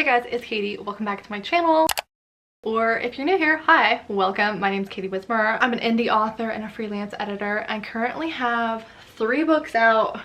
Hey guys, it's Katie. Welcome back to my channel. Or if you're new here, hi, welcome. My name's Katie Wismer. I'm an indie author and a freelance editor and currently have 3 books out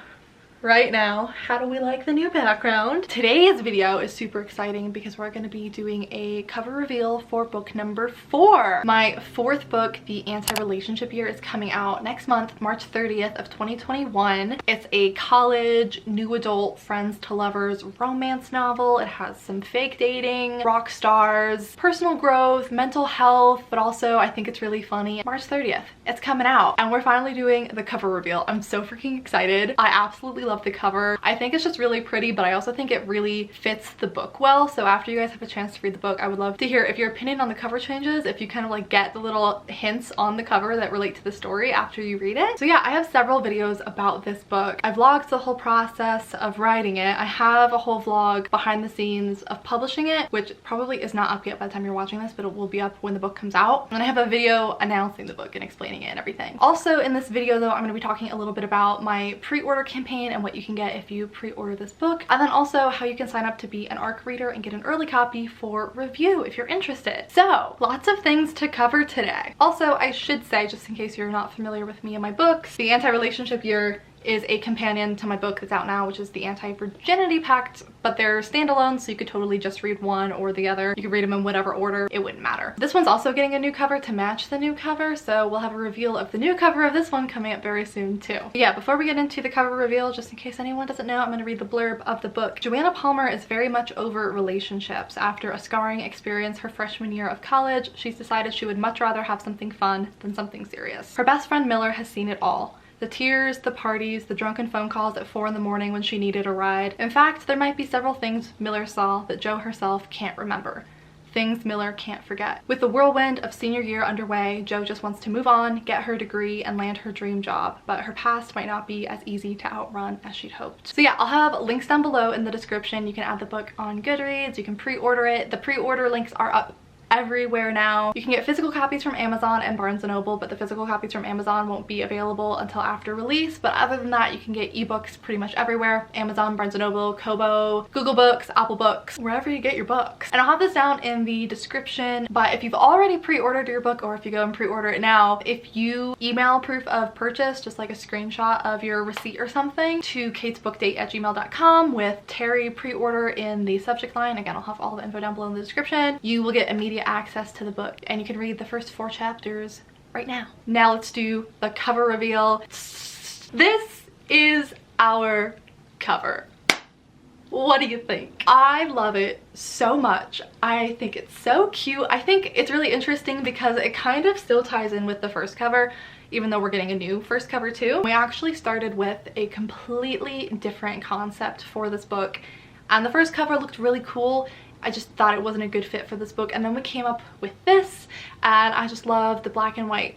right now. How do we like the new background? Today's video is super exciting because we're going to be doing a cover reveal for book number 4. My 4th book, The Anti-Relationship Year, is coming out next month, March 30th of 2021. It's a college, new adult, friends to lovers romance novel. It has some fake dating, rock stars, personal growth, mental health, but also I think it's really funny. March 30th, it's coming out and we're finally doing the cover reveal. I'm so freaking excited. I absolutely love the cover. I think it's just really pretty, but I also think it really fits the book well. So after you guys have a chance to read the book, I would love to hear if your opinion on the cover changes, if you kind of like get the little hints on the cover that relate to the story after you read it. So yeah, I have several videos about this book. I vlogged the whole process of writing it. I have a whole vlog behind the scenes of publishing it, which probably is not up yet by the time you're watching this, but it will be up when the book comes out. And I have a video announcing the book and explaining it and everything. Also in this video though, I'm going to be talking a little bit about my pre-order campaign and what you can get if you pre-order this book, and then also how you can sign up to be an ARC reader and get an early copy for review if you're interested. So lots of things to cover today. Also, I should say, just in case you're not familiar with me and my books, The Anti-Relationship Year is a companion to my book that's out now, which is The Anti-Virginity Pact, but they're standalone, so you could totally just read one or the other. You could read them in whatever order, it wouldn't matter. This one's also getting a new cover to match the new cover, so we'll have a reveal of the new cover of this one coming up very soon too. But yeah, before we get into the cover reveal, just in case anyone doesn't know, I'm going to read the blurb of the book. Joanna Palmer is very much over relationships. After a scarring experience her freshman year of college, she's decided she would much rather have something fun than something serious. Her best friend Miller has seen it all. The tears, the parties, the drunken phone calls at 4 in the morning when she needed a ride. In fact, there might be several things Miller saw that Jo herself can't remember. Things Miller can't forget. With the whirlwind of senior year underway, Jo just wants to move on, get her degree, and land her dream job, but her past might not be as easy to outrun as she'd hoped. So yeah, I'll have links down below in the description. You can add the book on Goodreads, you can pre-order it. The pre-order links are up everywhere now. You can get physical copies from Amazon and Barnes & Noble, but the physical copies from Amazon won't be available until after release. But other than that, you can get ebooks pretty much everywhere. Amazon, Barnes & Noble, Kobo, Google Books, Apple Books, wherever you get your books. And I'll have this down in the description, but if you've already pre-ordered your book, or if you go and pre-order it now, if you email proof of purchase, just like a screenshot of your receipt or something, to katesbookdate@gmail.com with TARY pre-order in the subject line, again, I'll have all the info down below in the description, you will get immediate access to the book and you can read the first 4 chapters right now. Now let's do the cover reveal. This is our cover. What do you think? I love it so much. I think it's so cute. I think it's really interesting because it kind of still ties in with the first cover, even though we're getting a new first cover too. We actually started with a completely different concept for this book, and the first cover looked really cool. I just thought it wasn't a good fit for this book, and then we came up with this, and I just love the black and white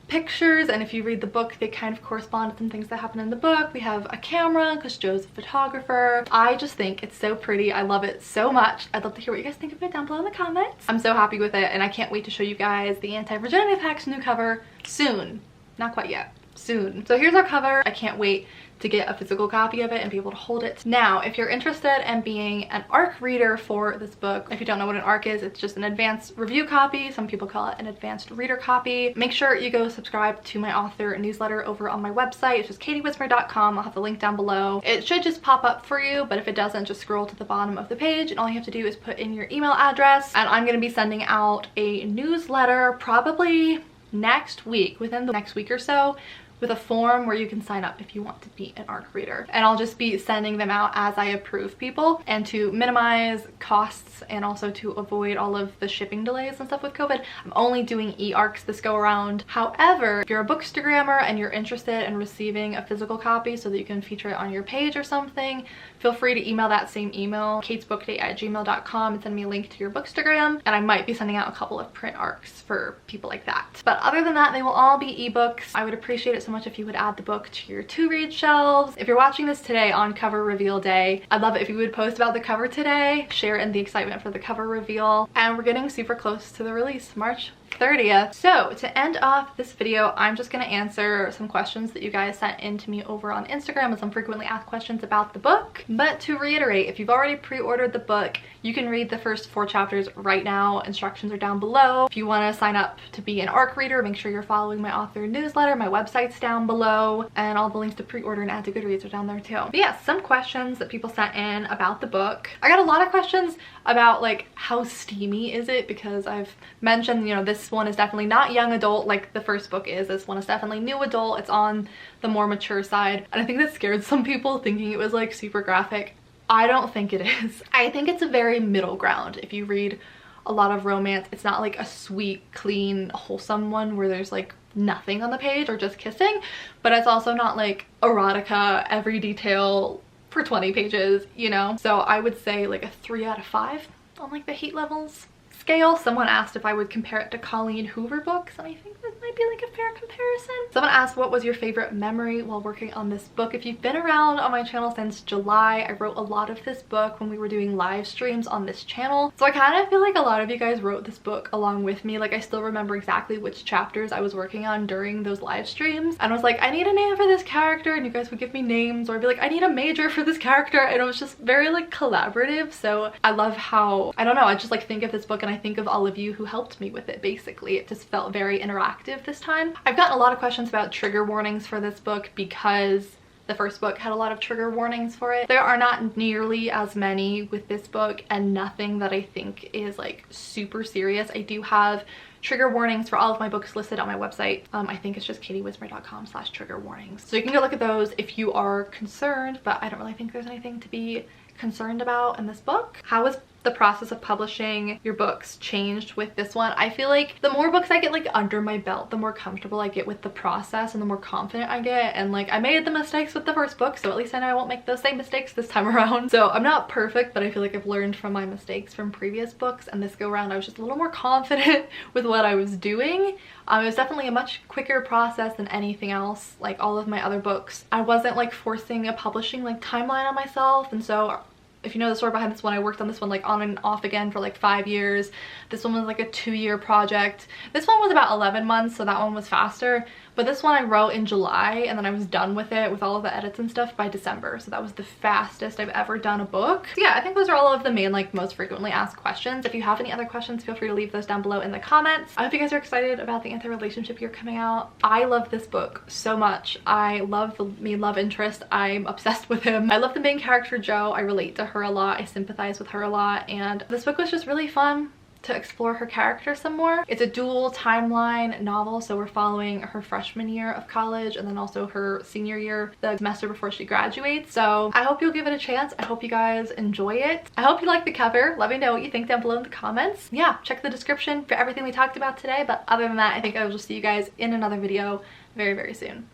pictures, and if you read the book, they kind of correspond to some things that happen in the book. We have a camera because Jo's a photographer. I just think it's so pretty. I love it so much. I'd love to hear what you guys think of it down below in the comments. I'm so happy with it, and I can't wait to show you guys the Anti-Virginity Pact's new cover soon. Not quite yet. Soon. So here's our cover. I can't wait to get a physical copy of it and be able to hold it. Now, if you're interested in being an ARC reader for this book, if you don't know what an ARC is, it's just an advanced review copy. Some people call it an advanced reader copy. Make sure you go subscribe to my author newsletter over on my website. It's just katiewismer.com. I'll have the link down below. It should just pop up for you, but if it doesn't, just scroll to the bottom of the page and all you have to do is put in your email address, and I'm going to be sending out a newsletter probably next week, within the next week or so, with a form where you can sign up if you want to be an ARC reader. And I'll just be sending them out as I approve people, and to minimize costs and also to avoid all of the shipping delays and stuff with COVID, I'm only doing e-ARCs this go around. However, if you're a bookstagrammer and you're interested in receiving a physical copy so that you can feature it on your page or something, feel free to email that same email, katesbookdate@gmail.com, and send me a link to your bookstagram, and I might be sending out a couple of print ARCs for people like that. But other than that, they will all be ebooks. I would appreciate it so much if you would add the book to your to-read shelves. If you're watching this today on cover reveal day, I'd love it if you would post about the cover today, share in the excitement for the cover reveal. And we're getting super close to the release, March 30th. So to end off this video, I'm just going to answer some questions that you guys sent in to me over on Instagram and some frequently asked questions about the book. But to reiterate, if you've already pre-ordered the book, you can read the first 4 chapters right now. Instructions are down below. If you want to sign up to be an ARC reader, make sure you're following my author newsletter. My website's down below, and all the links to pre-order and add to Goodreads are down there too. But yeah, some questions that people sent in about the book. I got a lot of questions about like how steamy is it, because I've mentioned, you know, this one is definitely not young adult like the first book is. This one is definitely new adult. It's on the more mature side, and I think that scared some people thinking it was like super graphic. I don't think it is. I think it's a very middle ground. If you read a lot of romance, it's not like a sweet, clean, wholesome one where there's like nothing on the page or just kissing, but it's also not like erotica, every detail for 20 pages, you know? So I would say like a 3 out of 5 on like the heat levels scale. Someone asked if I would compare it to Colleen Hoover books, and I think that might be like a fair comparison. Someone asked, what was your favorite memory while working on this book? If you've been around on my channel since July, I wrote a lot of this book when we were doing live streams on this channel. So I kind of feel like a lot of you guys wrote this book along with me. Like I still remember exactly which chapters I was working on during those live streams, and I was like, I need a name for this character, and you guys would give me names, or I'd be like, I need a major for this character, and it was just very like collaborative. So I love how, I don't know, I just like think of this book and I think of all of you who helped me with it. Basically, it just felt very interactive this time. I've gotten a lot of questions about trigger warnings for this book because the first book had a lot of trigger warnings for it. There are not nearly as many with this book, and nothing that I think is like super serious. I do have trigger warnings for all of my books listed on my website. I think it's just katiewismer.com/trigger warnings. So you can go look at those if you are concerned, but I don't really think there's anything to be concerned about in this book. How was the process of publishing your books changed with this one? I feel like the more books I get like under my belt, the more comfortable I get with the process and the more confident I get. And like I made the mistakes with the first book, so at least I know I won't make those same mistakes this time around. So I'm not perfect, but I feel like I've learned from my mistakes from previous books, and this go around I was just a little more confident with what I was doing. It was definitely a much quicker process than anything else. Like all of my other books, I wasn't like forcing a publishing like timeline on myself, and so if you know the story behind this one, I worked on this one like on and off again for like 5 years. This one was like a 2-year project. This one was about 11 months, so that one was faster. But this one I wrote in July, and then I was done with it with all of the edits and stuff by December. So that was the fastest I've ever done a book. So yeah, I think those are all of the main like most frequently asked questions. If you have any other questions, feel free to leave those down below in the comments. I hope you guys are excited about the anti-relationship year coming out. I love this book so much. I love the main love interest. I'm obsessed with him. I love the main character, Jo. I relate to her a lot. I sympathize with her a lot, and this book was just really fun to explore her character some more. It's a dual timeline novel, so we're following her freshman year of college and then also her senior year, the semester before she graduates. So I hope you'll give it a chance. I hope you guys enjoy it. I hope you like the cover. Let me know what you think down below in the comments. Yeah, check the description for everything we talked about today, but other than that, I think I will just see you guys in another video very, very soon.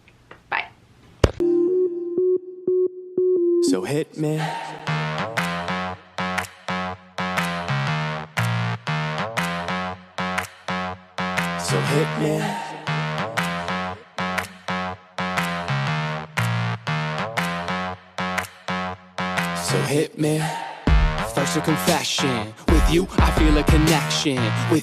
Bye. So hit me. So hit me. So hit me. First a confession. With you, I feel a connection. With